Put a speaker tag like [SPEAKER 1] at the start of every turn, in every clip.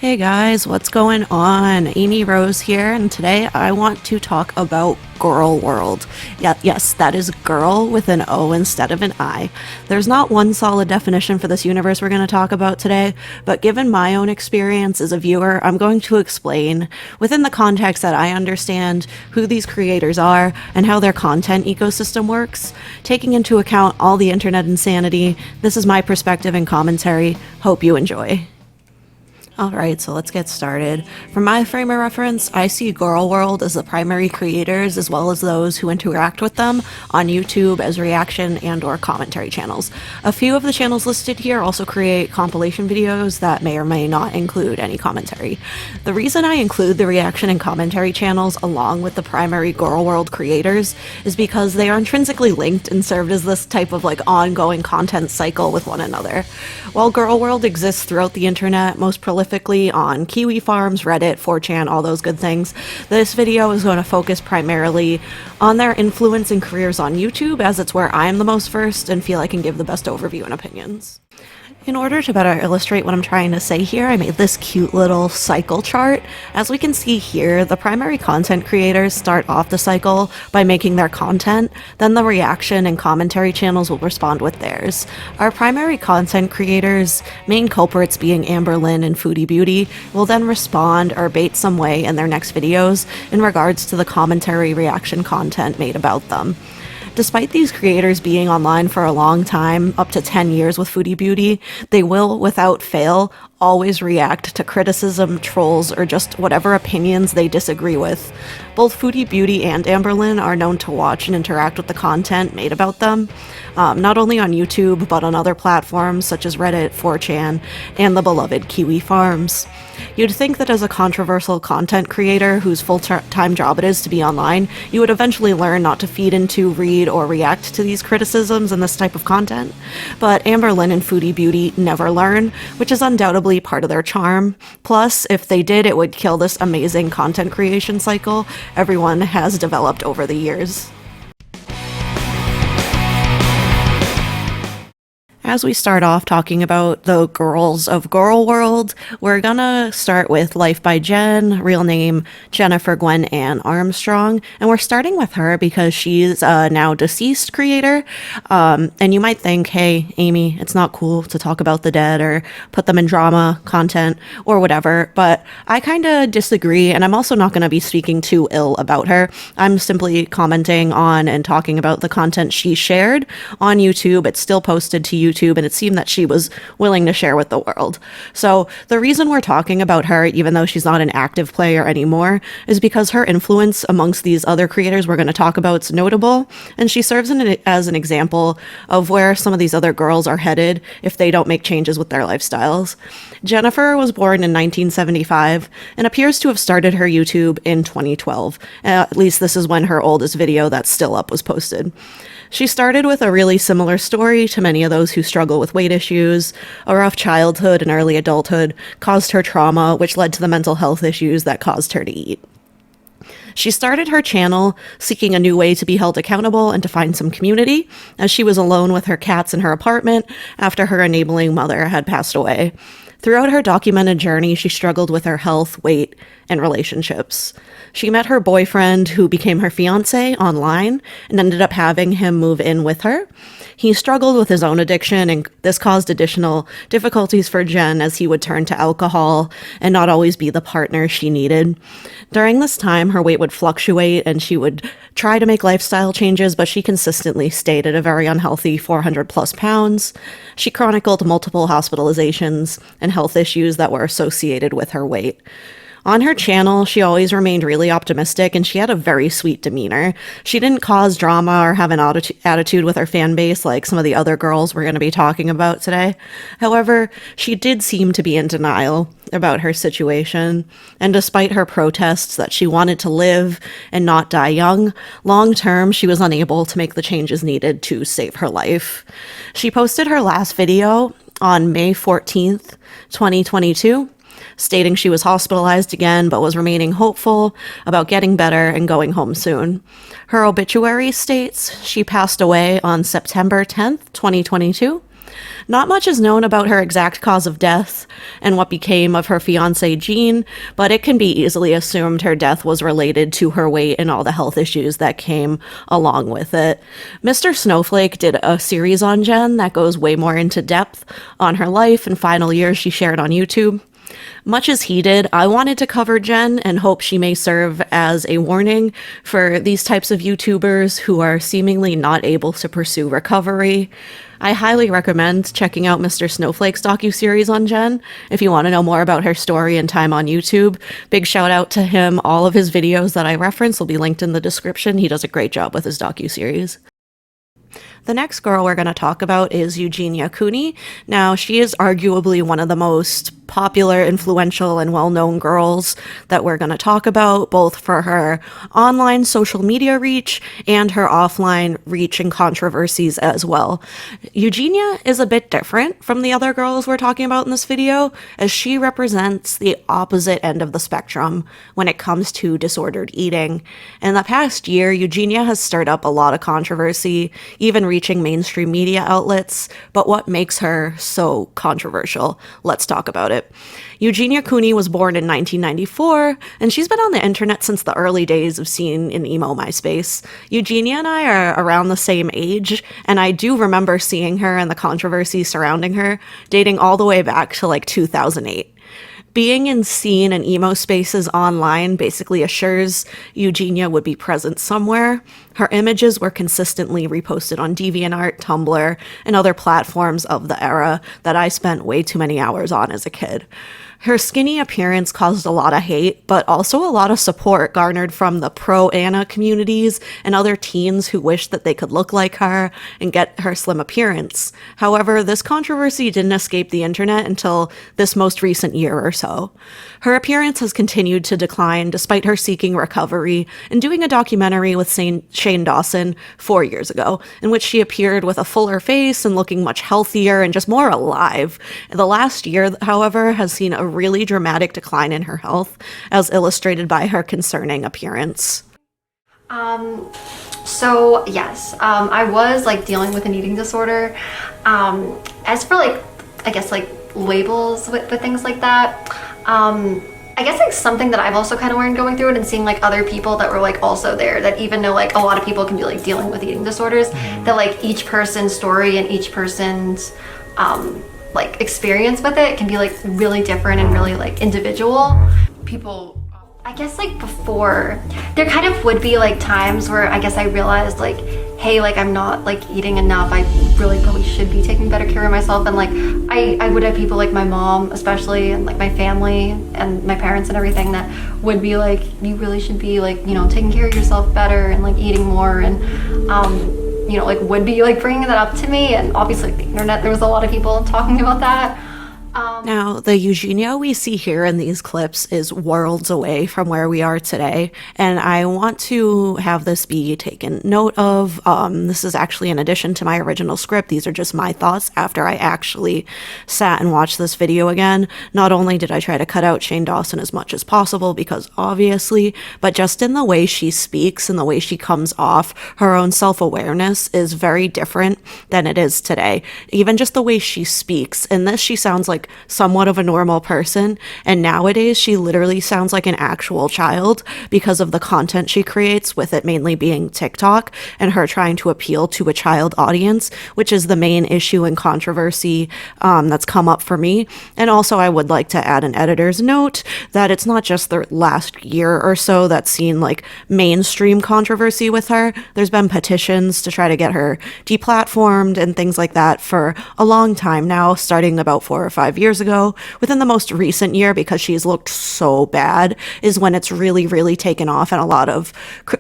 [SPEAKER 1] Hey guys, what's going on? Amy Rose here, and today I want to talk about Gorl World. Yes, that is girl with an O instead of an I. There's not one solid definition for this universe we're going to talk about today, but given my own experience as a viewer, I'm going to explain, within the context that I understand, who these creators are and how their content ecosystem works. Taking into account all the internet insanity, this is my perspective and commentary. Hope you enjoy. Alright, so let's get started. From my frame of reference, I see Gorl World as the primary creators as well as those who interact with them on YouTube as reaction and or commentary channels. A few of the channels listed here also create compilation videos that may or may not include any commentary. The reason I include the reaction and commentary channels along with the primary Gorl World creators is because they are intrinsically linked and served as this type of ongoing content cycle with one another. While Gorl World exists throughout the internet, most prolifically on Kiwi Farms, Reddit, 4chan, all those good things, this video is going to focus primarily on their influence and careers on YouTube, as it's where I am the most versed and feel I can give the best overview and opinions. In order to better illustrate what I'm trying to say here, I made this cute little cycle chart. As we can see here, the primary content creators start off the cycle by making their content, then the reaction and commentary channels will respond with theirs. Our primary content creators, main culprits being Amberlynn and Foodie Beauty, will then respond or bait some way in their next videos in regards to the commentary reaction content made about them. Despite these creators being online for a long time, up to 10 years with Foodie Beauty, they will, without fail, always react to criticism, trolls, or just whatever opinions they disagree with. Both Foodie Beauty and Amberlynn are known to watch and interact with the content made about them, not only on YouTube, but on other platforms such as Reddit, 4chan, and the beloved Kiwi Farms. You'd think that as a controversial content creator whose full-time job it is to be online, you would eventually learn not to feed into, read, or react to these criticisms and this type of content. But Amberlynn and Foodie Beauty never learn, which is undoubtedly part of their charm. Plus, if they did, it would kill this amazing content creation cycle everyone has developed over the years. As we start off talking about the girls of Gorl World, we're gonna start with LifeByJen, real name Jennifer Gwen Ann Armstrong, and we're starting with her because she's a now deceased creator, and you might think, hey, Amy, it's not cool to talk about the dead or put them in drama content or whatever, but I kind of disagree, and I'm also not going to be speaking too ill about her. I'm simply commenting on and talking about the content she shared on YouTube. It's still posted to YouTube, and it seemed that she was willing to share with the world. So the reason we're talking about her, even though she's not an active player anymore, is because her influence amongst these other creators we're going to talk about is notable, and she serves as an example of where some of these other girls are headed if they don't make changes with their lifestyles. Jennifer was born in 1975 and appears to have started her YouTube in 2012. At least this is when her oldest video that's still up was posted. She started with a really similar story to many of those who struggle with weight issues. A rough childhood and early adulthood caused her trauma, which led to the mental health issues that caused her to eat. She started her channel seeking a new way to be held accountable and to find some community, as she was alone with her cats in her apartment after her enabling mother had passed away. Throughout her documented journey, she struggled with her health, weight, and relationships. She met her boyfriend, who became her fiancé, online, and ended up having him move in with her. He struggled with his own addiction, and this caused additional difficulties for Jen as he would turn to alcohol and not always be the partner she needed. During this time, her weight would fluctuate, and she would try to make lifestyle changes, but she consistently stayed at a very unhealthy 400 plus pounds. She chronicled multiple hospitalizations and health issues that were associated with her weight. On her channel, she always remained really optimistic, and she had a very sweet demeanor. She didn't cause drama or have an attitude with her fan base like some of the other girls we're going to be talking about today. However, she did seem to be in denial about her situation, and despite her protests that she wanted to live and not die young, long term she was unable to make the changes needed to save her life. She posted her last video on May 14th, 2022, stating she was hospitalized again but was remaining hopeful about getting better and going home soon. Her obituary states she passed away on September 10th, 2022. Not much is known about her exact cause of death and what became of her fiancé Gene, but it can be easily assumed her death was related to her weight and all the health issues that came along with it. MrSnowflake did a series on Jen that goes way more into depth on her life and final years she shared on YouTube. Much as he did, I wanted to cover Jen and hope she may serve as a warning for these types of YouTubers who are seemingly not able to pursue recovery. I highly recommend checking out MrSnowflake's docuseries on Jen if you want to know more about her story and time on YouTube. Big shout out to him. All of his videos that I reference will be linked in the description. He does a great job with his docuseries. The next girl we're going to talk about is Eugenia Cooney. Now, she is arguably one of the most popular, influential, and well-known girls that we're going to talk about, both for her online social media reach and her offline reach and controversies as well. Eugenia is a bit different from the other girls we're talking about in this video, as she represents the opposite end of the spectrum when it comes to disordered eating. In the past year, Eugenia has stirred up a lot of controversy, even reaching mainstream media outlets, but what makes her so controversial? Let's talk about it. Eugenia Cooney was born in 1994, and she's been on the internet since the early days of scene in emo MySpace. Eugenia and I are around the same age, and I do remember seeing her and the controversy surrounding her, dating all the way back to like 2008. Being in scene and emo spaces online basically assures Eugenia would be present somewhere. Her images were consistently reposted on DeviantArt, Tumblr, and other platforms of the era that I spent way too many hours on as a kid. Her skinny appearance caused a lot of hate, but also a lot of support garnered from the pro-Anna communities and other teens who wished that they could look like her and get her slim appearance. However, this controversy didn't escape the internet until this most recent year or so. Her appearance has continued to decline despite her seeking recovery and doing a documentary with Shane Dawson 4 years ago, in which she appeared with a fuller face and looking much healthier and just more alive. The last year, however, has seen a really dramatic decline in her health, as illustrated by her concerning appearance.
[SPEAKER 2] So yes, I was like dealing with an eating disorder. As for like, I guess like labels with things like that, I guess like something that I've also kind of learned going through it and seeing like other people that were like also there, that even though like a lot of people can be like dealing with eating disorders, that like each person's story and each person's like experience with it can be like really different and really like individual. People, I guess like before, there kind of would be like times where I guess I realized like, hey, like I'm not like eating enough. I really probably should be taking better care of myself. And like I would have people like my mom especially, and like my family and my parents and everything, that would be like, you really should be like, you know, taking care of yourself better and like eating more, and you know, like would be like bringing that up to me. And obviously the internet, there was a lot of people talking about that.
[SPEAKER 1] Now, the Eugenia we see here in these clips is worlds away from where we are today, and I want to have this be taken note of. This is actually in addition to my original script. These are just my thoughts after I actually sat and watched this video again. Not only did I try to cut out Shane Dawson as much as possible, because obviously, but just in the way she speaks and the way she comes off, her own self-awareness is very different than it is today. Even just the way she speaks. In this, she sounds like somewhat of a normal person, and nowadays she literally sounds like an actual child because of the content she creates, with it mainly being TikTok and her trying to appeal to a child audience, which is the main issue and controversy that's come up for me. And also I would like to add an editor's note that it's not just the last year or so that's seen like mainstream controversy with her. There's been petitions to try to get her deplatformed and things like that for a long time now, starting about 4 or 5 years ago. Within the most recent year, because she's looked so bad, is when it's really taken off, and a lot of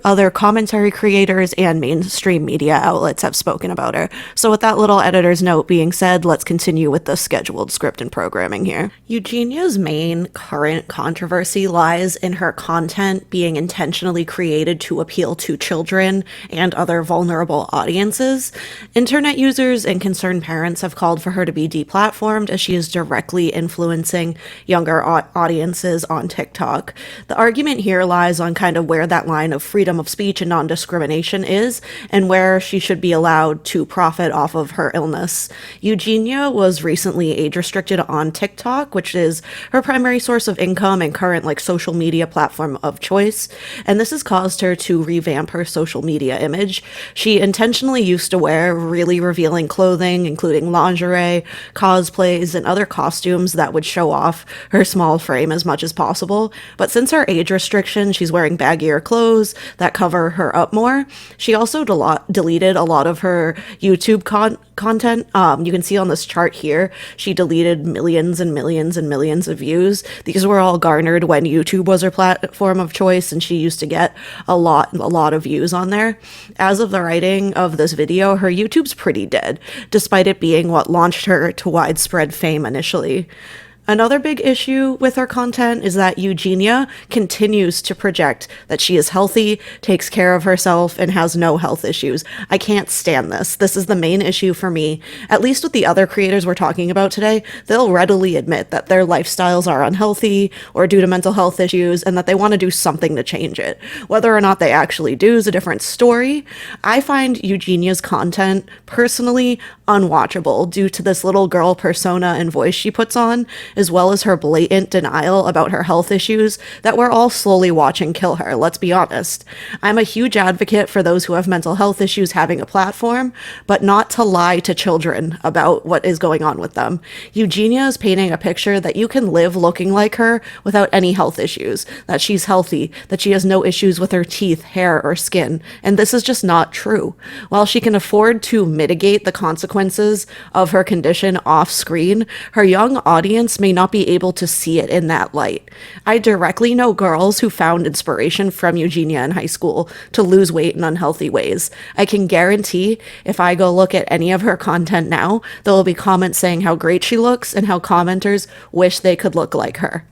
[SPEAKER 1] other commentary creators and mainstream media outlets have spoken about her. So with that little editor's note being said, let's continue with the scheduled script and programming here. Eugenia's main current controversy lies in her content being intentionally created to appeal to children and other vulnerable audiences. Internet users and concerned parents have called for her to be deplatformed, as she is directly influencing younger audiences on TikTok. The argument here lies on kind of where that line of freedom of speech and non-discrimination is, and where she should be allowed to profit off of her illness. Eugenia was recently age restricted on TikTok, which is her primary source of income and current social media platform of choice, and this has caused her to revamp her social media image. She intentionally used to wear really revealing clothing, including lingerie, cosplays, and other costumes that would show off her small frame as much as possible. But since her age restriction, she's wearing baggier clothes that cover her up more. She also deleted a lot of her YouTube content. You can see on this chart here, she deleted millions and millions and millions of views. These were all garnered when YouTube was her platform of choice, and she used to get a lot of views on there. As of the writing of this video, her YouTube's pretty dead, despite it being what launched her to widespread fame initially. Another big issue with her content is that Eugenia continues to project that she is healthy, takes care of herself, and has no health issues. I can't stand this. This is the main issue for me. At least with the other creators we're talking about today, they'll readily admit that their lifestyles are unhealthy or due to mental health issues, and that they want to do something to change it. Whether or not they actually do is a different story. I find Eugenia's content personally unwatchable due to this little girl persona and voice she puts on, as well as her blatant denial about her health issues that we're all slowly watching kill her, let's be honest. I'm a huge advocate for those who have mental health issues having a platform, but not to lie to children about what is going on with them. Eugenia is painting a picture that you can live looking like her without any health issues, that she's healthy, that she has no issues with her teeth, hair, or skin, and this is just not true. While she can afford to mitigate the consequences of her condition off screen, her young audience may not be able to see it in that light. I directly know girls who found inspiration from Eugenia in high school to lose weight in unhealthy ways. I can guarantee if I go look at any of her content now, there will be comments saying how great she looks and how commenters wish they could look like her.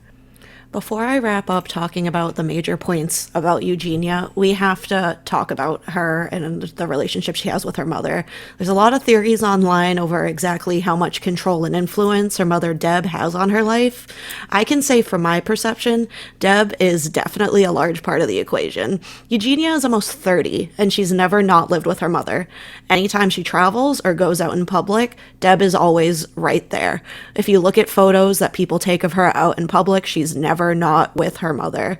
[SPEAKER 1] Before I wrap up talking about the major points about Eugenia, we have to talk about her and the relationship she has with her mother. There's a lot of theories online over exactly how much control and influence her mother Deb has on her life. I can say from my perception, Deb is definitely a large part of the equation. Eugenia is almost 30, and she's never not lived with her mother. Anytime she travels or goes out in public, Deb is always right there. If you look at photos that people take of her out in public, she's never not with her mother.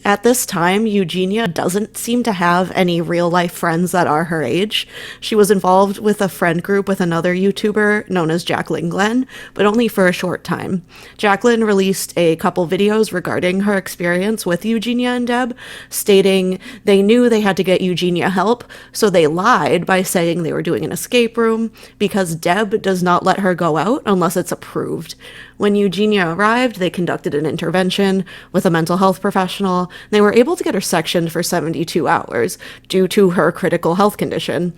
[SPEAKER 1] At this time, Eugenia doesn't seem to have any real-life friends that are her age. She was involved with a friend group with another YouTuber known as Jaclyn Glenn, but only for a short time. Jaclyn released a couple videos regarding her experience with Eugenia and Deb, stating they knew they had to get Eugenia help, so they lied by saying they were doing an escape room because Deb does not let her go out unless it's approved. When Eugenia arrived, they conducted an intervention with a mental health professional, and they were able to get her sectioned for 72 hours due to her critical health condition.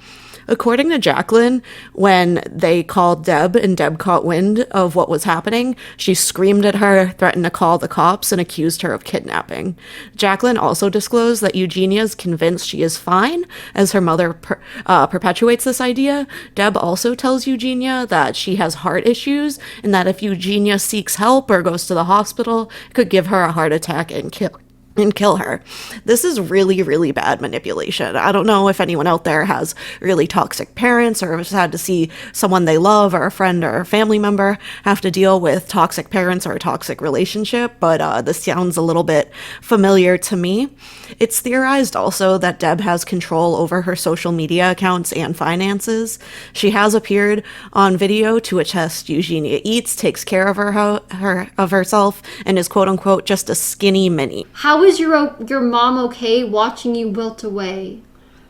[SPEAKER 1] According to Jaclyn, when they called Deb and Deb caught wind of what was happening, she screamed at her, threatened to call the cops, and accused her of kidnapping. Jaclyn also disclosed that Eugenia is convinced she is fine, as her mother perpetuates this idea. Deb also tells Eugenia that she has heart issues, and that if Eugenia seeks help or goes to the hospital, it could give her a heart attack and kill her. This is really, really bad manipulation. I don't know if anyone out there has really toxic parents or has had to see someone they love or a friend or a family member have to deal with toxic parents or a toxic relationship, but this sounds a little bit familiar to me. It's theorized also that Deb has control over her social media accounts and finances. She has appeared on video to attest Eugenia eats, takes care of herself, and is quote unquote just a skinny mini.
[SPEAKER 3] How is your mom okay watching you wilt away?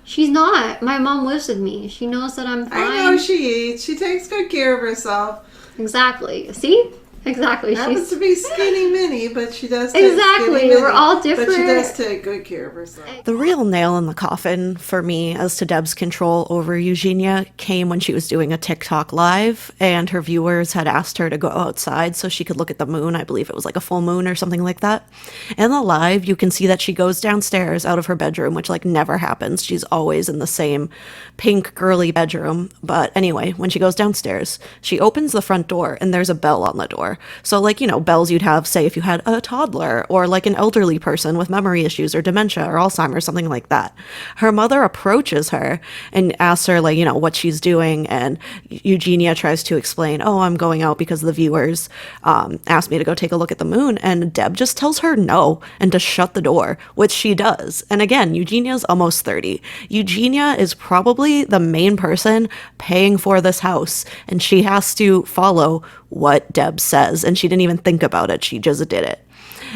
[SPEAKER 3] She's not. My mom lives with me. She knows that I'm fine.
[SPEAKER 4] I know she eats. She takes good care of herself.
[SPEAKER 3] Exactly. See? Exactly.
[SPEAKER 4] Happens to be skinny mini, but she does take
[SPEAKER 3] Exactly.
[SPEAKER 4] skinny mini,
[SPEAKER 3] We're all different.
[SPEAKER 4] But she does take good care of herself.
[SPEAKER 1] The real nail in the coffin for me as to Deb's control over Eugenia came when she was doing a TikTok live and her viewers had asked her to go outside so she could look at the moon. I believe it was like a full moon or something like that. In the live, you can see that she goes downstairs out of her bedroom, which like never happens. She's always in the same pink girly bedroom. But anyway, when she goes downstairs, she opens the front door and there's a bell on the door. So like, you know, bells you'd have, say, if you had a toddler or like an elderly person with memory issues or dementia or Alzheimer's, something like that. Her mother approaches her and asks her, like, you know, what she's doing. And Eugenia tries to explain, oh, I'm going out because the viewers asked me to go take a look at the moon. And Deb just tells her no and to shut the door, which she does. And again, Eugenia's almost 30. Eugenia is probably the main person paying for this house, and she has to follow what Deb says, and she didn't even think about it. She just did it.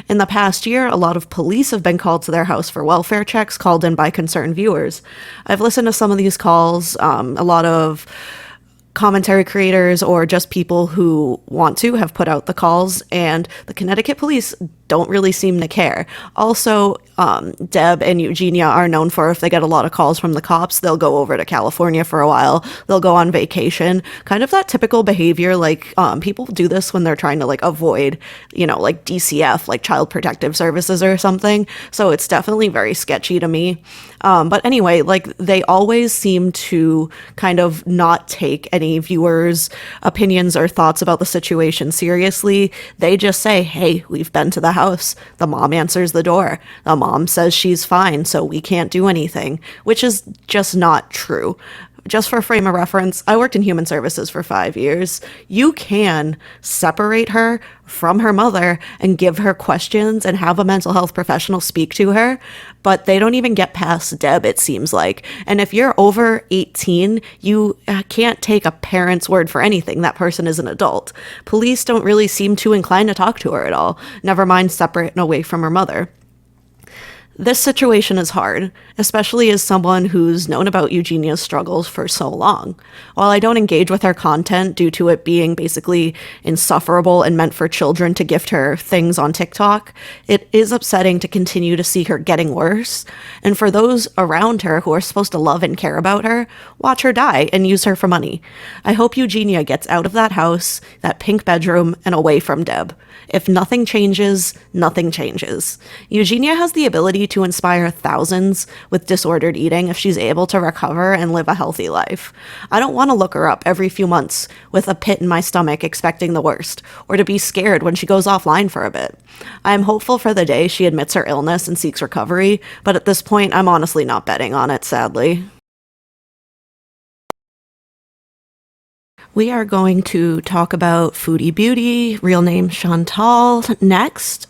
[SPEAKER 1] In the past year, a lot of police have been called to their house for welfare checks called in by concerned viewers. I've listened to some of these calls, a lot of commentary creators or just people who want to have put out the calls, and the Connecticut police don't really seem to care. Also, Deb and Eugenia are known for, if they get a lot of calls from the cops, they'll go over to California for a while. They'll go on vacation. Kind of that typical behavior, like people do this when they're trying to like avoid, you know, like DCF, like Child Protective Services or something. So it's definitely very sketchy to me. But anyway, like they always seem to kind of not take any viewers' opinions or thoughts about the situation seriously. They just say, hey, we've been to the house. The mom answers the door. The mom says she's fine, so we can't do anything, which is just not true. Just for frame of reference, I worked in human services for 5 years. You can separate her from her mother and give her questions and have a mental health professional speak to her, but they don't even get past Deb, it seems like. And if you're over 18, you can't take a parent's word for anything. That person is an adult. Police don't really seem too inclined to talk to her at all, never mind separate and away from her mother. This situation is hard, especially as someone who's known about Eugenia's struggles for so long. While I don't engage with her content due to it being basically insufferable and meant for children to gift her things on TikTok, it is upsetting to continue to see her getting worse. And for those around her who are supposed to love and care about her, watch her die and use her for money. I hope Eugenia gets out of that house, that pink bedroom, and away from Deb. If nothing changes, nothing changes. Eugenia has the ability to inspire thousands with disordered eating if she's able to recover and live a healthy life. I don't want to look her up every few months with a pit in my stomach expecting the worst, or to be scared when she goes offline for a bit. I am hopeful for the day she admits her illness and seeks recovery, but at this point, I'm honestly not betting on it, sadly. We are going to talk about Foodie Beauty, real name Chantal, next.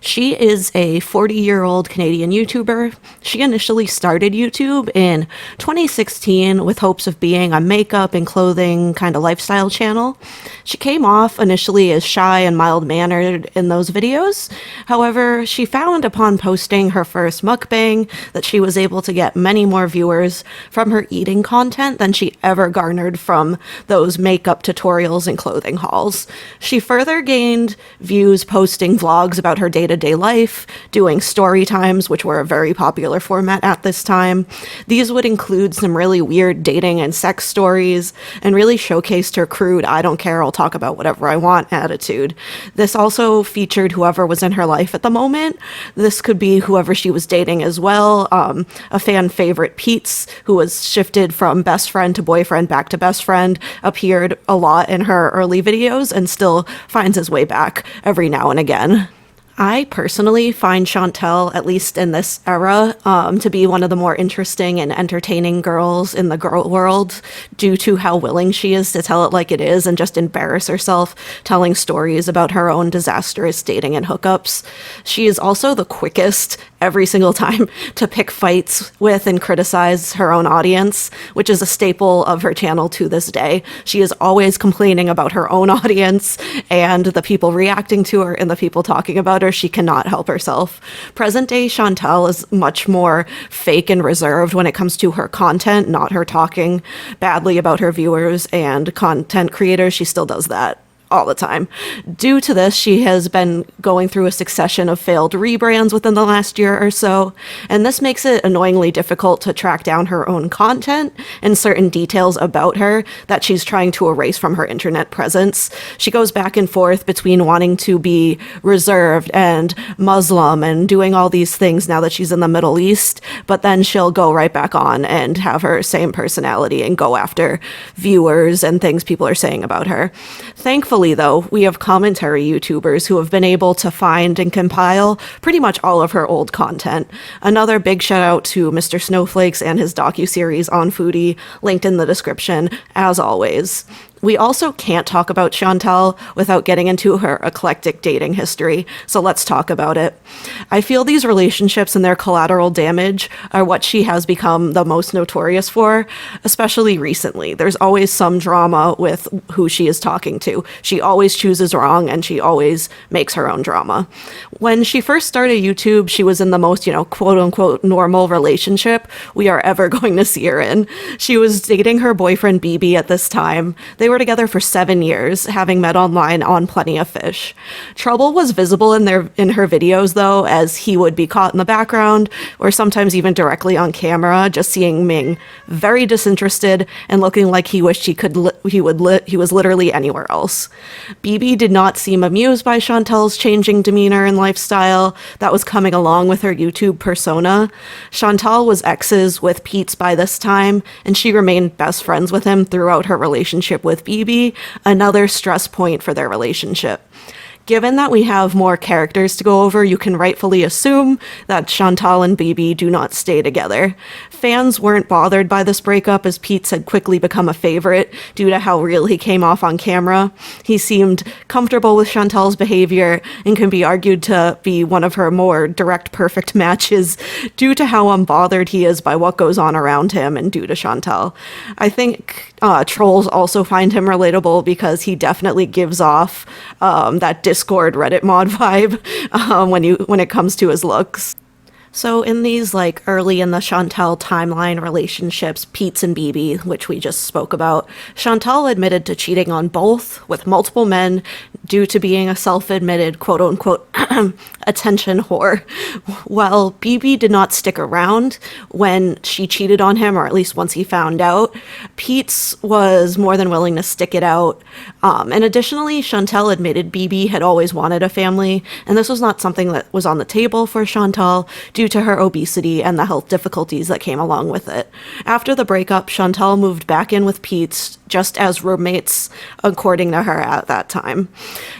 [SPEAKER 1] She is a 40-year-old Canadian YouTuber. She initially started YouTube in 2016 with hopes of being a makeup and clothing kind of lifestyle channel. She came off initially as shy and mild-mannered in those videos. However, she found upon posting her first mukbang that she was able to get many more viewers from her eating content than she ever garnered from those makeup tutorials and clothing hauls. She further gained views posting vlogs about her day-to-day life, doing story times, which were a very popular format at this time. These would include some really weird dating and sex stories, and really showcased her crude, I don't care, I'll talk about whatever I want attitude. This also featured whoever was in her life at the moment. This could be whoever she was dating as well. A fan favorite, Pete's, who was shifted from best friend to boyfriend back to best friend, appeared a lot in her early videos and still finds his way back every now and again. I personally find Chantal, at least in this era, to be one of the more interesting and entertaining girls in the Gorl World due to how willing she is to tell it like it is and just embarrass herself telling stories about her own disastrous dating and hookups. She is also the quickest every single time to pick fights with and criticize her own audience, which is a staple of her channel to this day. She is always complaining about her own audience and the people reacting to her and the people talking about her. She cannot help herself. Present day Chantal is much more fake and reserved when it comes to her content, not her talking badly about her viewers and content creators. She still does that all the time. Due to this, she has been going through a succession of failed rebrands within the last year or so, and this makes it annoyingly difficult to track down her own content and certain details about her that she's trying to erase from her internet presence. She goes back and forth between wanting to be reserved and Muslim and doing all these things now that she's in the Middle East, but then she'll go right back on and have her same personality and go after viewers and things people are saying about her. Thankfully, though, we have commentary YouTubers who have been able to find and compile pretty much all of her old content. Another big shout out to MrSnowflake and his docuseries on Foodie, linked in the description, as always. We also can't talk about Chantal without getting into her eclectic dating history, so let's talk about it. I feel these relationships and their collateral damage are what she has become the most notorious for, especially recently. There's always some drama with who she is talking to. She always chooses wrong, and she always makes her own drama. When she first started YouTube, she was in the most, quote-unquote normal relationship we are ever going to see her in. She was dating her boyfriend BB at this time. They were together for 7 years, having met online on Plenty of Fish. Trouble was visible in her videos, though, as he would be caught in the background, or sometimes even directly on camera, just seeing Ming very disinterested and looking like he wished he was literally anywhere else. BB did not seem amused by Chantal's changing demeanor and lifestyle that was coming along with her YouTube persona. Chantal was exes with Pete's by this time, and she remained best friends with him throughout her relationship with BB, another stress point for their relationship. Given that we have more characters to go over, you can rightfully assume that Chantal and BB do not stay together. Fans weren't bothered by this breakup, as Pete's had quickly become a favorite due to how real he came off on camera. He seemed comfortable with Chantal's behavior and can be argued to be one of her more direct perfect matches due to how unbothered he is by what goes on around him and due to Chantal. I think trolls also find him relatable because he definitely gives off that Discord Reddit mod vibe when it comes to his looks. So in these early in the Chantal timeline relationships, Pete's and BB, which we just spoke about, Chantal admitted to cheating on both with multiple men due to being a self-admitted quote-unquote attention whore. While BB did not stick around when she cheated on him, or at least once he found out, Pete's was more than willing to stick it out. And additionally, Chantal admitted BB had always wanted a family, and this was not something that was on the table for Chantal due to her obesity and the health difficulties that came along with it. After the breakup, Chantal moved back in with Pete's just as roommates, according to her at that time.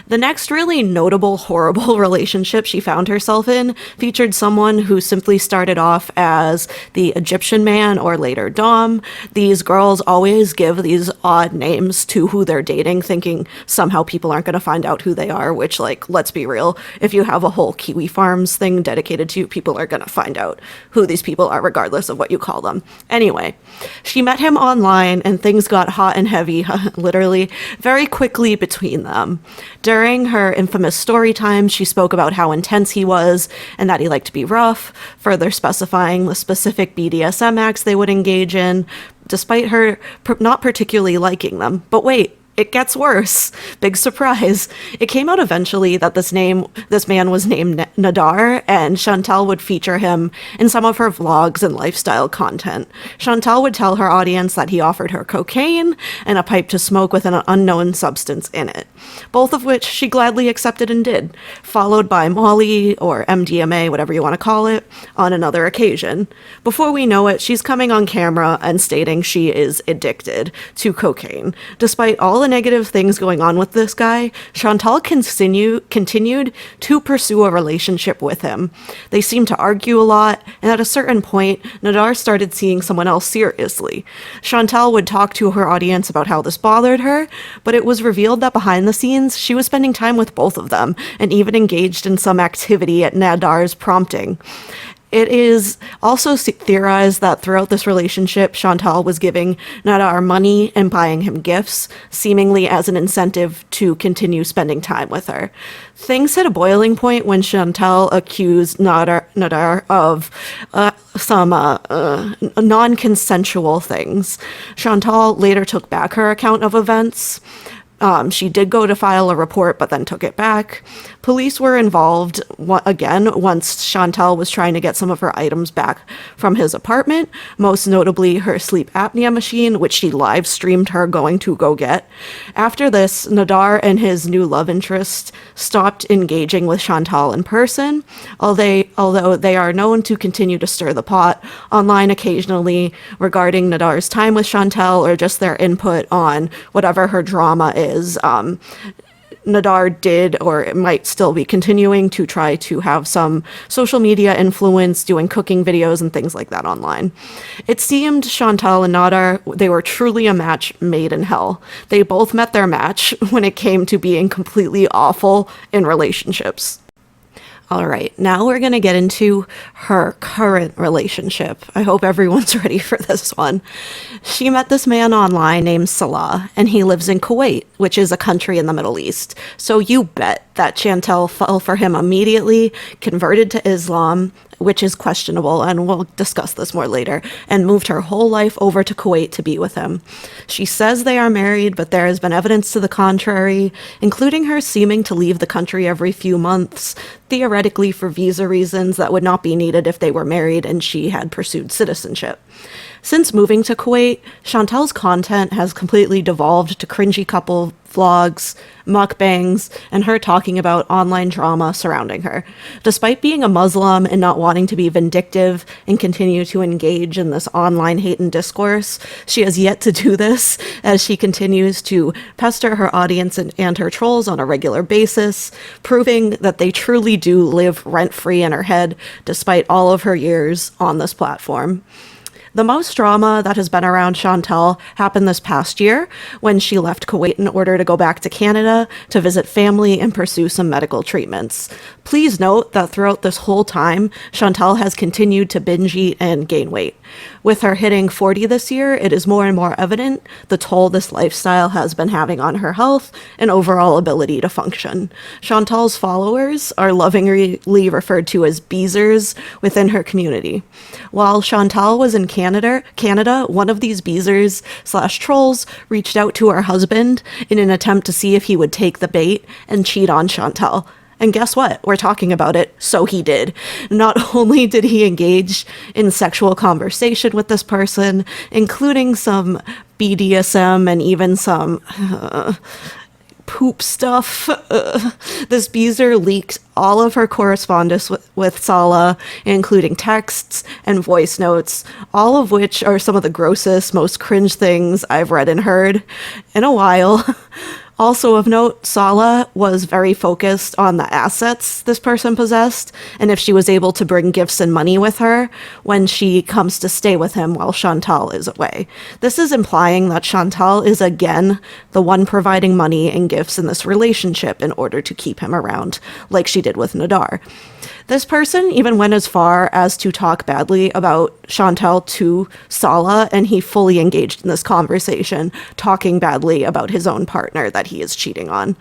[SPEAKER 1] The next really notable, horrible relationship she found herself in featured someone who simply started off as the Egyptian man, or later Dom. These girls always give these odd names to who they're dating, thinking somehow people aren't going to find out who they are, which, let's be real, if you have a whole Kiwi Farms thing dedicated to you, people are going to find out who these people are regardless of what you call them. Anyway, she met him online and things got hot and heavy, literally, very quickly between them. During her infamous story time, she spoke about how intense he was and that he liked to be rough, further specifying the specific BDSM acts they would engage in, despite her not particularly liking them. But wait, it gets worse. Big surprise. It came out eventually that this man was named Nadar, and Chantal would feature him in some of her vlogs and lifestyle content. Chantal would tell her audience that he offered her cocaine and a pipe to smoke with an unknown substance in it, both of which she gladly accepted and did, followed by Molly, or MDMA, whatever you want to call it, on another occasion. Before we know it, she's coming on camera and stating she is addicted to cocaine. Despite all the negative things going on with this guy, Chantal continued to pursue a relationship with him. They seemed to argue a lot, and at a certain point, Nadar started seeing someone else seriously. Chantal would talk to her audience about how this bothered her, but it was revealed that behind the scenes, she was spending time with both of them, and even engaged in some activity at Nadar's prompting. It is also theorized that throughout this relationship, Chantal was giving Nadar money and buying him gifts, seemingly as an incentive to continue spending time with her. Things hit a boiling point when Chantal accused Nadar of some non-consensual things. Chantal later took back her account of events. She did go to file a report, but then took it back. Police were involved again once Chantal was trying to get some of her items back from his apartment, most notably her sleep apnea machine, which she live streamed her going to go get. After this, Nadar and his new love interest stopped engaging with Chantal in person, although they are known to continue to stir the pot online occasionally regarding Nadar's time with Chantal or just their input on whatever her drama is. Nadar did, or it might still be continuing to try to have some social media influence, doing cooking videos and things like that online. It seemed Chantal and Nadar, they were truly a match made in hell. They both met their match when it came to being completely awful in relationships. All right, now we're going to get into her current relationship. I hope everyone's ready for this one. She met this man online named Salah, and he lives in Kuwait, which is a country in the Middle East. So you bet that Chantal fell for him immediately, converted to Islam, which is questionable, and we'll discuss this more later, and moved her whole life over to Kuwait to be with him. She says they are married, but there has been evidence to the contrary, including her seeming to leave the country every few months, theoretically for visa reasons that would not be needed if they were married and she had pursued citizenship. Since moving to Kuwait, Chantal's content has completely devolved to cringy couple vlogs, mukbangs, and her talking about online drama surrounding her. Despite being a Muslim and not wanting to be vindictive and continue to engage in this online hate and discourse, she has yet to do this as she continues to pester her audience and her trolls on a regular basis, proving that they truly do live rent-free in her head despite all of her years on this platform. The most drama that has been around Chantal happened this past year when she left Kuwait in order to go back to Canada to visit family and pursue some medical treatments. Please note that throughout this whole time, Chantal has continued to binge eat and gain weight. With her hitting 40 this year, it is more and more evident the toll this lifestyle has been having on her health and overall ability to function. Chantal's followers are lovingly referred to as Beezers within her community. While Chantal was in Canada, one of these Beezers/trolls reached out to her husband in an attempt to see if he would take the bait and cheat on Chantal. And guess what? We're talking about it, so he did. Not only did he engage in sexual conversation with this person, including some BDSM and even some poop stuff. This Beezer leaked all of her correspondence with Salah, including texts and voice notes, all of which are some of the grossest, most cringe things I've read and heard in a while. Also of note, Salah was very focused on the assets this person possessed, and if she was able to bring gifts and money with her when she comes to stay with him while Chantal is away. This is implying that Chantal is again the one providing money and gifts in this relationship in order to keep him around, like she did with Nadar. This person even went as far as to talk badly about Chantal to Salah, and he fully engaged in this conversation, talking badly about his own partner that he is cheating on.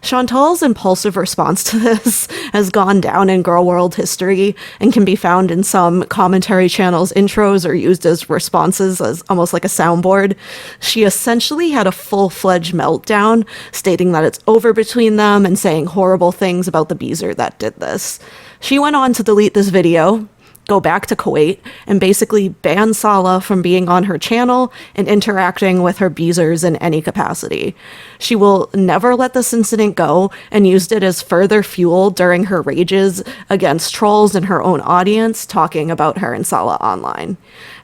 [SPEAKER 1] Chantal's impulsive response to this has gone down in Gorl World history and can be found in some commentary channels' intros or used as responses as almost like a soundboard. She essentially had a full-fledged meltdown, stating that it's over between them and saying horrible things about the Beezer that did this. She went on to delete this video, go back to Kuwait, and basically ban Salah from being on her channel and interacting with her Beezers in any capacity. She will never let this incident go and used it as further fuel during her rages against trolls in her own audience talking about her and Salah online.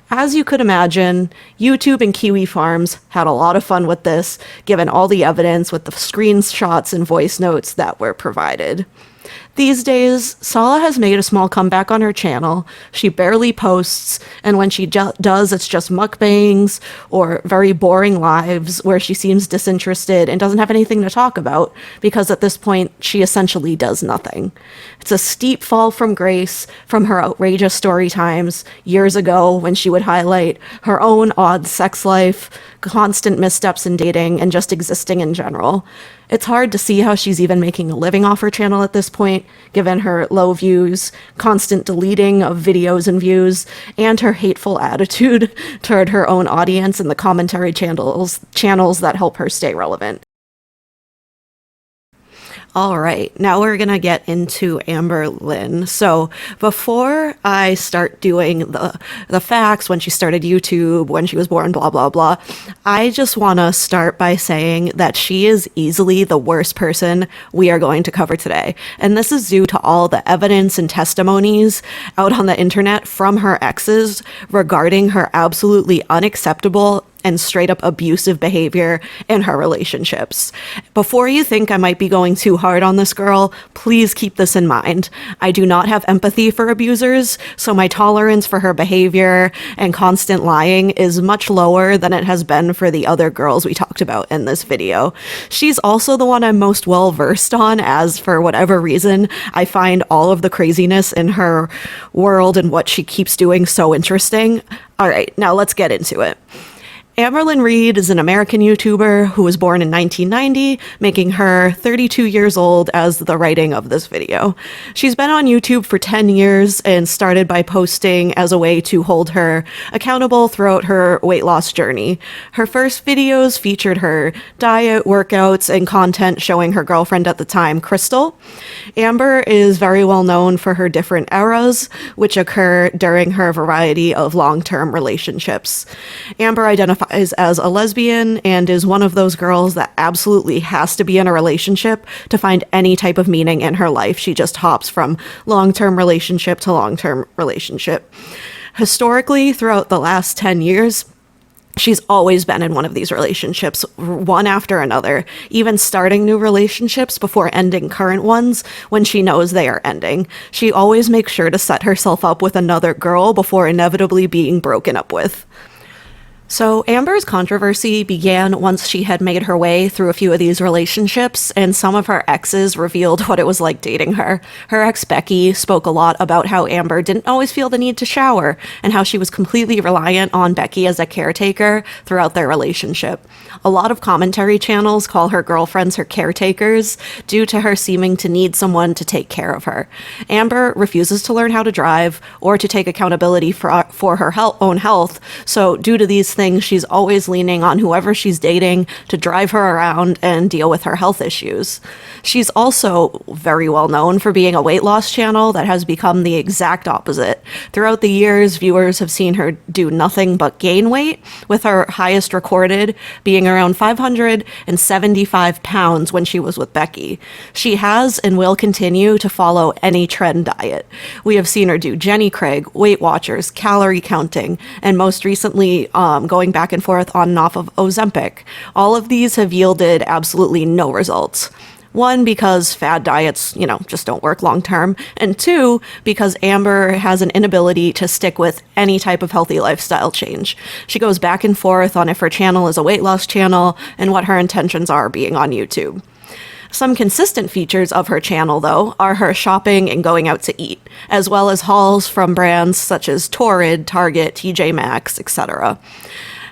[SPEAKER 1] As you could imagine, YouTube and Kiwi Farms had a lot of fun with this, given all the evidence with the screenshots and voice notes that were provided. These days, Salah has made a small comeback on her channel. She barely posts, and when she does, it's just mukbangs or very boring lives where she seems disinterested and doesn't have anything to talk about because at this point, she essentially does nothing. It's a steep fall from grace from her outrageous story times years ago when she would highlight her own odd sex life, constant missteps in dating, and just existing in general. It's hard to see how she's even making a living off her channel at this point, given her low views, constant deleting of videos and views, and her hateful attitude toward her own audience and the commentary channels that help her stay relevant. All right, now we're going to get into Amberlynn. So before I start doing the facts, when she started YouTube, when she was born, blah, blah, blah, I just want to start by saying that she is easily the worst person we are going to cover today. And this is due to all the evidence and testimonies out on the internet from her exes regarding her absolutely unacceptable and straight up abusive behavior in her relationships. Before you think I might be going too hard on this girl, please keep this in mind. I do not have empathy for abusers, so my tolerance for her behavior and constant lying is much lower than it has been for the other girls we talked about in this video. She's also the one I'm most well versed on, as for whatever reason, I find all of the craziness in her world and what she keeps doing so interesting. All right, now let's get into it. Amberlynn Reid is an American YouTuber who was born in 1990, making her 32 years old as the writing of this video. She's been on YouTube for 10 years and started by posting as a way to hold her accountable throughout her weight loss journey. Her first videos featured her diet, workouts, and content showing her girlfriend at the time, Crystal. Amber is very well known for her different eras, which occur during her variety of long-term relationships. Amber identifies as a lesbian and is one of those girls that absolutely has to be in a relationship to find any type of meaning in her life. She just hops from long-term relationship to long-term relationship. Historically, throughout the last 10 years, she's always been in one of these relationships, one after another, even starting new relationships before ending current ones when she knows they are ending. She always makes sure to set herself up with another girl before inevitably being broken up with. So Amber's controversy began once she had made her way through a few of these relationships, and some of her exes revealed what it was like dating her. Her ex Becky spoke a lot about how Amber didn't always feel the need to shower, and how she was completely reliant on Becky as a caretaker throughout their relationship. A lot of commentary channels call her girlfriends her caretakers due to her seeming to need someone to take care of her. Amber refuses to learn how to drive or to take accountability for her own health, so due to these things, she's always leaning on whoever she's dating to drive her around and deal with her health issues. She's also very well known for being a weight loss channel that has become the exact opposite. Throughout the years, viewers have seen her do nothing but gain weight, with her highest recorded being around 575 pounds when she was with Becky. She has and will continue to follow any trend diet. We have seen her do Jenny Craig, Weight Watchers, calorie counting, and most recently going back and forth on and off of Ozempic. All of these have yielded absolutely no results. One, because fad diets, just don't work long term. And two, because Amber has an inability to stick with any type of healthy lifestyle change. She goes back and forth on if her channel is a weight loss channel and what her intentions are being on YouTube. Some consistent features of her channel, though, are her shopping and going out to eat, as well as hauls from brands such as Torrid, Target, TJ Maxx, etc.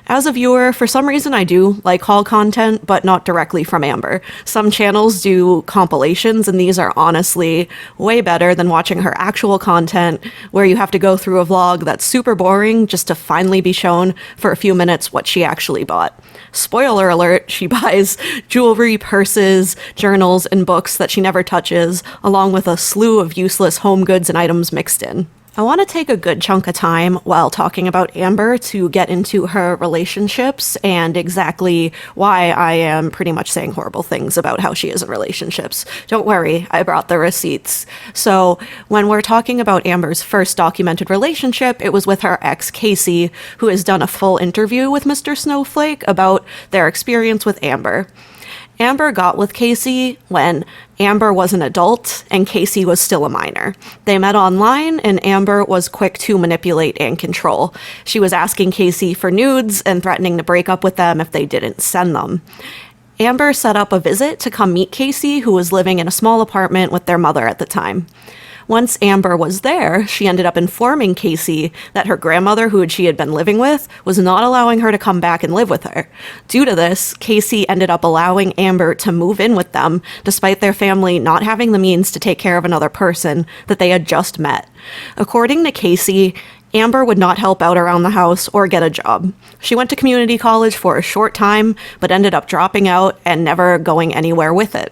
[SPEAKER 1] As a viewer, for some reason I do like haul content, but not directly from Amber. Some channels do compilations, and these are honestly way better than watching her actual content, where you have to go through a vlog that's super boring just to finally be shown for a few minutes what she actually bought. Spoiler alert, she buys jewelry, purses, journals, and books that she never touches, along with a slew of useless home goods and items mixed in. I want to take a good chunk of time while talking about Amber to get into her relationships and exactly why I am pretty much saying horrible things about how she is in relationships. Don't worry, I brought the receipts. So when we're talking about Amber's first documented relationship, it was with her ex, Casey, who has done a full interview with MrSnowflake about their experience with Amber. Amber got with Casey when Amber was an adult and Casey was still a minor. They met online, and Amber was quick to manipulate and control. She was asking Casey for nudes and threatening to break up with them if they didn't send them. Amber set up a visit to come meet Casey, who was living in a small apartment with their mother at the time. Once Amber was there, she ended up informing Casey that her grandmother, who she had been living with, was not allowing her to come back and live with her. Due to this, Casey ended up allowing Amber to move in with them, despite their family not having the means to take care of another person that they had just met. According to Casey, Amber would not help out around the house or get a job. She went to community college for a short time, but ended up dropping out and never going anywhere with it.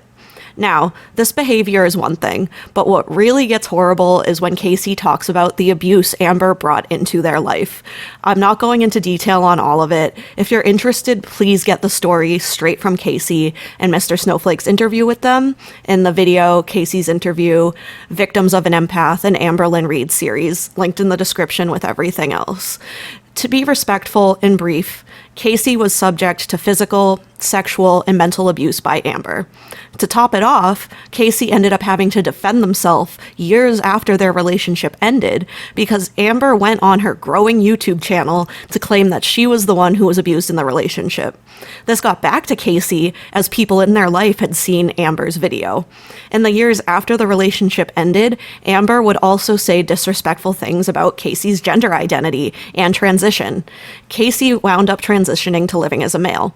[SPEAKER 1] Now, this behavior is one thing, but what really gets horrible is when Casey talks about the abuse Amber brought into their life. I'm not going into detail on all of it. If you're interested, please get the story straight from Casey and Mr. Snowflake's interview with them in the video, Casey's interview, Victims of an Empath, and Amberlynn Reid series, linked in the description with everything else. To be respectful and brief, Casey was subject to physical, sexual, and mental abuse by Amber. To top it off, Casey ended up having to defend themselves years after their relationship ended because Amber went on her growing YouTube channel to claim that she was the one who was abused in the relationship. This got back to Casey as people in their life had seen Amber's video. In the years after the relationship ended, Amber would also say disrespectful things about Casey's gender identity and transition. Casey wound up transitioning to living as a male.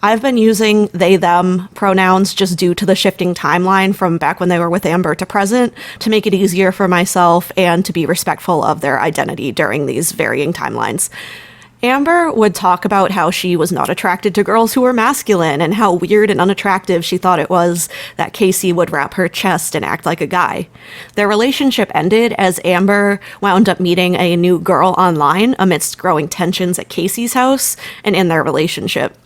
[SPEAKER 1] I've been using they, them pronouns just due to the shifting timeline from back when they were with Amber to present to make it easier for myself and to be respectful of their identity during these varying timelines. Amber would talk about how she was not attracted to girls who were masculine and how weird and unattractive she thought it was that Casey would wrap her chest and act like a guy. Their relationship ended as Amber wound up meeting a new girl online amidst growing tensions at Casey's house and in their relationship.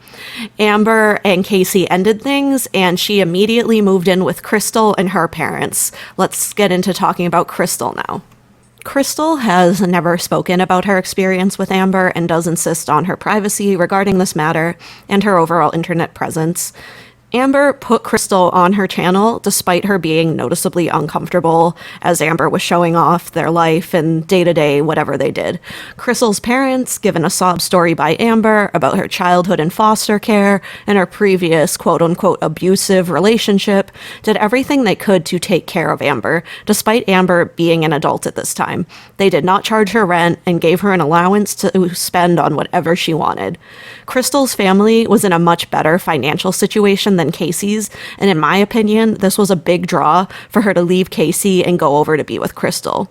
[SPEAKER 1] Amber and Casey ended things, and she immediately moved in with Crystal and her parents. Let's get into talking about Crystal now. Crystal has never spoken about her experience with Amber and does insist on her privacy regarding this matter and her overall internet presence. Amber put Crystal on her channel despite her being noticeably uncomfortable as Amber was showing off their life and day-to-day whatever they did. Crystal's parents, given a sob story by Amber about her childhood in foster care and her previous quote-unquote abusive relationship, did everything they could to take care of Amber, despite Amber being an adult at this time. They did not charge her rent and gave her an allowance to spend on whatever she wanted. Crystal's family was in a much better financial situation than Casey's, and in my opinion, this was a big draw for her to leave Casey and go over to be with Crystal.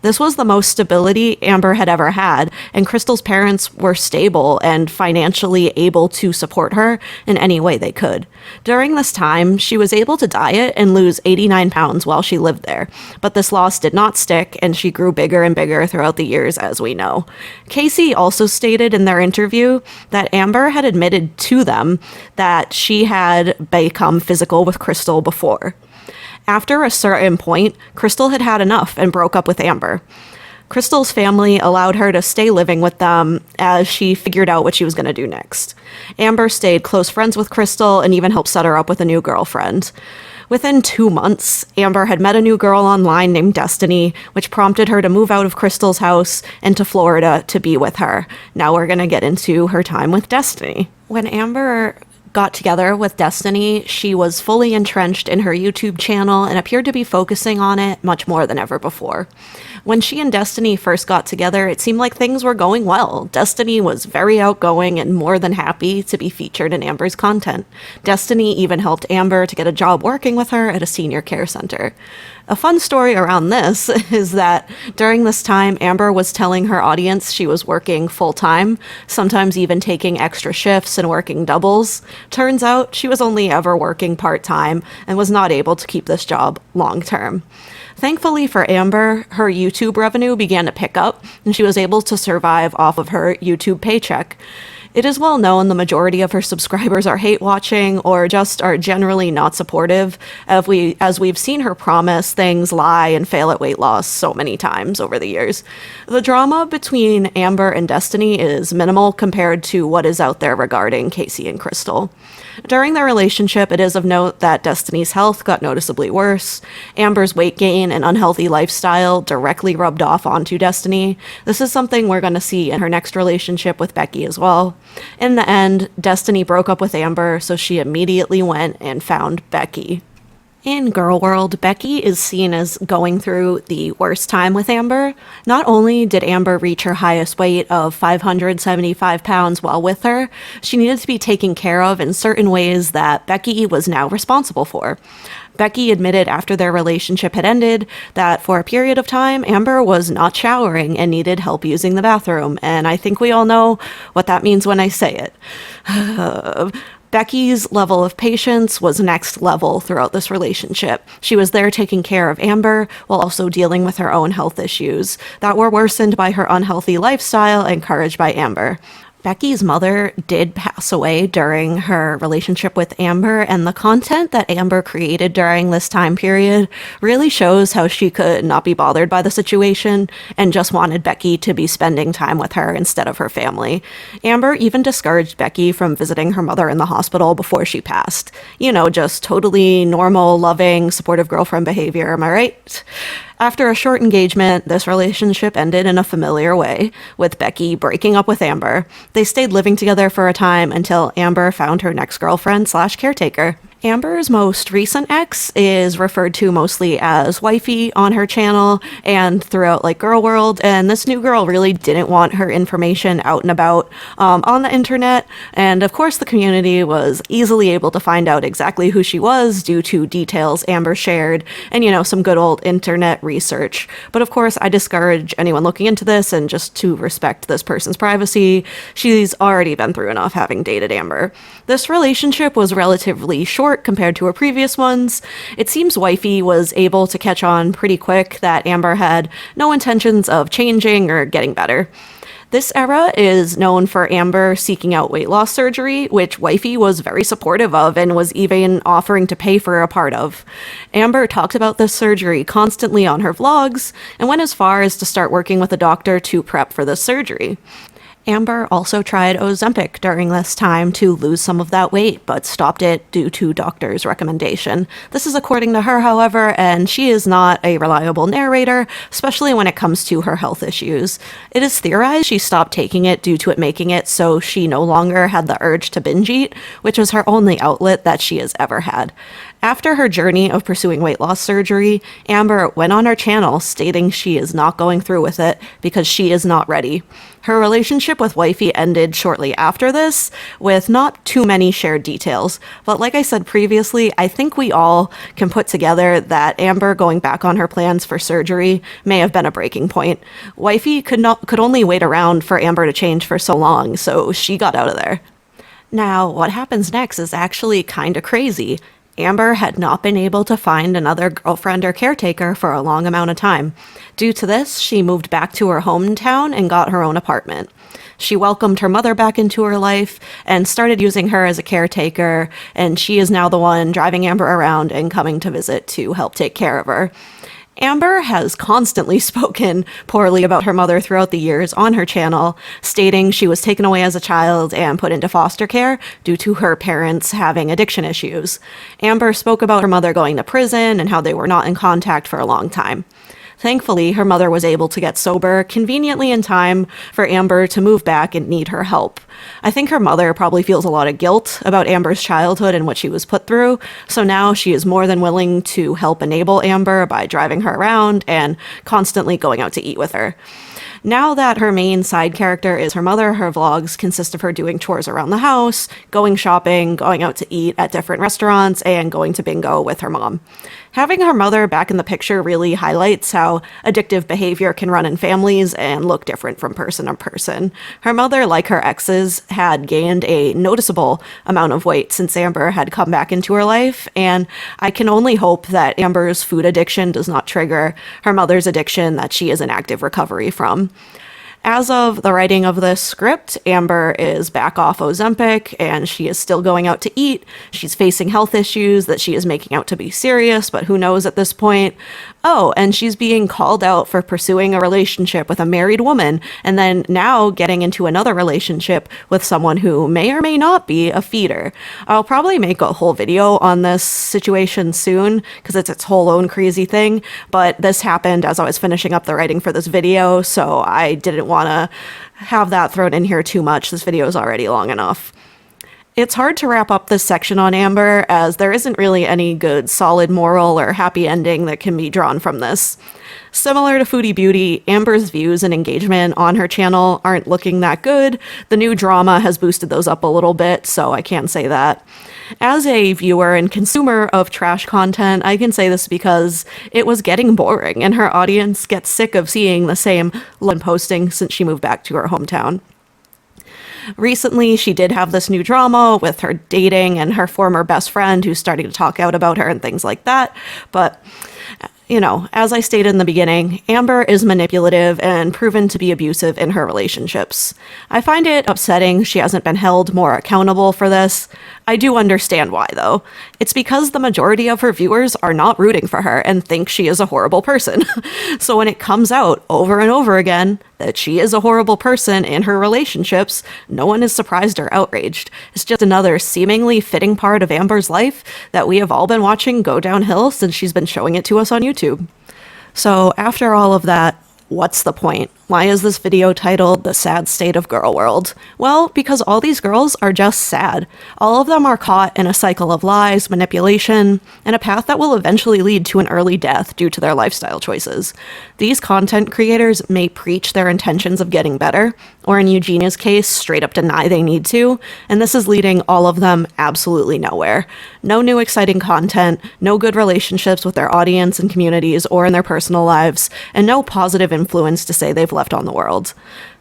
[SPEAKER 1] This was the most stability Amber had ever had, and Crystal's parents were stable and financially able to support her in any way they could. During this time, she was able to diet and lose 89 pounds while she lived there, but this loss did not stick, and she grew bigger and bigger throughout the years, as we know. Casey also stated in their interview that Amber had admitted to them that she had become physical with Crystal before. After a certain point, Crystal had had enough and broke up with Amber. Crystal's family allowed her to stay living with them as she figured out what she was going to do next. Amber stayed close friends with Crystal and even helped set her up with a new girlfriend. Within 2 months, Amber had met a new girl online named Destiny, which prompted her to move out of Crystal's house and to Florida to be with her. Now we're going to get into her time with Destiny. When Amber got together with Destiny, she was fully entrenched in her YouTube channel and appeared to be focusing on it much more than ever before. When she and Destiny first got together, it seemed like things were going well. Destiny was very outgoing and more than happy to be featured in Amber's content. Destiny even helped Amber to get a job working with her at a senior care center. A fun story around this is that during this time, Amber was telling her audience she was working full-time, sometimes even taking extra shifts and working doubles. Turns out she was only ever working part-time and was not able to keep this job long-term. Thankfully for Amber, her YouTube revenue began to pick up, and she was able to survive off of her YouTube paycheck. It is well known the majority of her subscribers are hate-watching or just are generally not supportive, as we've seen her promise things, lie, and fail at weight loss so many times over the years. The drama between Amber and Destiny is minimal compared to what is out there regarding Casey and Crystal. During their relationship, it is of note that Destiny's health got noticeably worse. Amber's weight gain and unhealthy lifestyle directly rubbed off onto Destiny. This is something we're going to see in her next relationship with Becky as well. In the end, Destiny broke up with Amber, so she immediately went and found Becky. In Gorl World, Becky is seen as going through the worst time with Amber. Not only did Amber reach her highest weight of 575 pounds while with her, she needed to be taken care of in certain ways that Becky was now responsible for. Becky admitted after their relationship had ended that for a period of time, Amber was not showering and needed help using the bathroom, and I think we all know what that means when I say it. Becky's level of patience was next level throughout this relationship. She was there taking care of Amber while also dealing with her own health issues that were worsened by her unhealthy lifestyle encouraged by Amber. Becky's mother did pass away during her relationship with Amber, and the content that Amber created during this time period really shows how she could not be bothered by the situation and just wanted Becky to be spending time with her instead of her family. Amber even discouraged Becky from visiting her mother in the hospital before she passed. You know, just totally normal, loving, supportive girlfriend behavior, am I right? After a short engagement, this relationship ended in a familiar way, with Becky breaking up with Amber. They stayed living together for a time until Amber found her next girlfriend/caretaker. Amber's most recent ex is referred to mostly as wifey on her channel and throughout like Gorl World, and this new girl really didn't want her information out and about on the internet, and of course the community was easily able to find out exactly who she was due to details Amber shared and, you know, some good old internet research. But of course I discourage anyone looking into this, and just to respect this person's privacy, she's already been through enough having dated Amber. This relationship was relatively short compared to her previous ones. It seems wifey was able to catch on pretty quick that Amber had no intentions of changing or getting better. This era is known for Amber seeking out weight loss surgery, which wifey was very supportive of and was even offering to pay for a part of. Amber talked about this surgery constantly on her vlogs and went as far as to start working with a doctor to prep for this surgery. Amber also tried Ozempic during this time to lose some of that weight, but stopped it due to doctor's recommendation. This is according to her, however, and she is not a reliable narrator, especially when it comes to her health issues. It is theorized she stopped taking it due to it making it so she no longer had the urge to binge eat, which was her only outlet that she has ever had. After her journey of pursuing weight loss surgery, Amber went on her channel stating she is not going through with it because she is not ready. Her relationship with wifey ended shortly after this, with not too many shared details. But like I said previously, I think we all can put together that Amber going back on her plans for surgery may have been a breaking point. Wifey could only wait around for Amber to change for so long, so she got out of there. Now, what happens next is actually kinda crazy. Amber had not been able to find another girlfriend or caretaker for a long amount of time. Due to this, she moved back to her hometown and got her own apartment. She welcomed her mother back into her life and started using her as a caretaker, and she is now the one driving Amber around and coming to visit to help take care of her. Amber has constantly spoken poorly about her mother throughout the years on her channel, stating she was taken away as a child and put into foster care due to her parents having addiction issues. Amber spoke about her mother going to prison and how they were not in contact for a long time. Thankfully, her mother was able to get sober conveniently in time for Amber to move back and need her help. I think her mother probably feels a lot of guilt about Amber's childhood and what she was put through, so now she is more than willing to help enable Amber by driving her around and constantly going out to eat with her. Now that her main side character is her mother, her vlogs consist of her doing chores around the house, going shopping, going out to eat at different restaurants, and going to bingo with her mom. Having her mother back in the picture really highlights how addictive behavior can run in families and look different from person to person. Her mother, like her exes, had gained a noticeable amount of weight since Amber had come back into her life, and I can only hope that Amber's food addiction does not trigger her mother's addiction that she is in active recovery from. As of the writing of this script, Amber is back off Ozempic, and she is still going out to eat. She's facing health issues that she is making out to be serious, but who knows at this point. Oh, and she's being called out for pursuing a relationship with a married woman, and then now getting into another relationship with someone who may or may not be a feeder. I'll probably make a whole video on this situation soon, because it's its whole own crazy thing, but this happened as I was finishing up the writing for this video, so I didn't want to have that thrown in here too much. This video is already long enough. It's hard to wrap up this section on Amber, as there isn't really any good, solid moral or happy ending that can be drawn from this. Similar to Foodie Beauty, Amber's views and engagement on her channel aren't looking that good. The new drama has boosted those up a little bit, so I can't say that. As a viewer and consumer of trash content, I can say this because it was getting boring, and her audience gets sick of seeing the same posting since she moved back to her hometown. Recently, she did have this new drama with her dating and her former best friend who's starting to talk out about her and things like that. But as I stated in the beginning, Amber is manipulative and proven to be abusive in her relationships. I find it upsetting she hasn't been held more accountable for this. I do understand why, though. It's because the majority of her viewers are not rooting for her and think she is a horrible person. So when it comes out over and over again that she is a horrible person in her relationships, no one is surprised or outraged. It's just another seemingly fitting part of Amber's life that we have all been watching go downhill since she's been showing it to us on YouTube. So after all of that, what's the point? Why is this video titled The Sad State of Gorl World? Well, because all these girls are just sad. All of them are caught in a cycle of lies, manipulation, and a path that will eventually lead to an early death due to their lifestyle choices. These content creators may preach their intentions of getting better, or in Eugenia's case, straight up deny they need to, and this is leading all of them absolutely nowhere. No new exciting content, no good relationships with their audience and communities or in their personal lives, and no positive influence to say they've left on the world.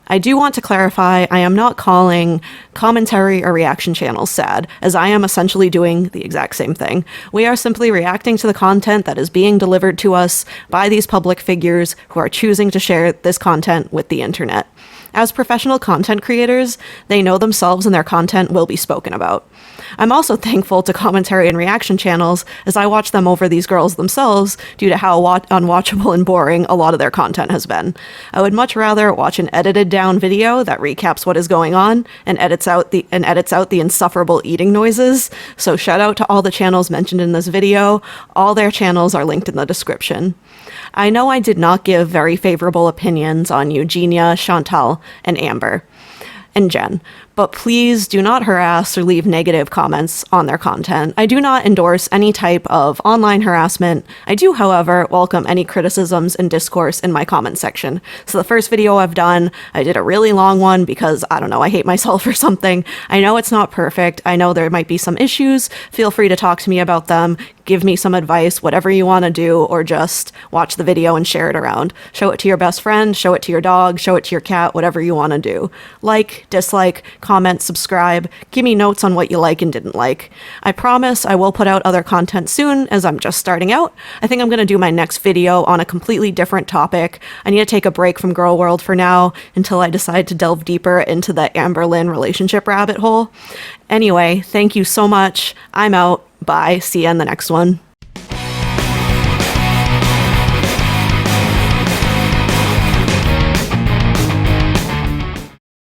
[SPEAKER 1] I do want to clarify, I am not calling commentary or reaction channels sad, as I am essentially doing the exact same thing. We are simply reacting to the content that is being delivered to us by these public figures who are choosing to share this content with the internet. As professional content creators, they know themselves and their content will be spoken about. I'm also thankful to commentary and reaction channels as I watch them over these girls themselves due to how unwatchable and boring a lot of their content has been. I would much rather watch an edited down video that recaps what is going on and edits out the insufferable eating noises. So shout out to all the channels mentioned in this video. All their channels are linked in the description. I know I did not give very favorable opinions on Eugenia, Chantal, and Amber, and Jen, but please do not harass or leave negative comments on their content. I do not endorse any type of online harassment. I do, however, welcome any criticisms and discourse in my comment section. So the first video I've done, I did a really long one because, I don't know, I hate myself or something. I know it's not perfect. I know there might be some issues. Feel free to talk to me about them. Give me some advice, whatever you want to do, or just watch the video and share it around. Show it to your best friend, show it to your dog, show it to your cat, whatever you want to do. Like, dislike, comment, subscribe, give me notes on what you like and didn't like. I promise I will put out other content soon as I'm just starting out. I think I'm going to do my next video on a completely different topic. I need to take a break from Gorl World for now until I decide to delve deeper into the Amberlynn relationship rabbit hole. Anyway, thank you so much. I'm out. Bye. See you in the next one.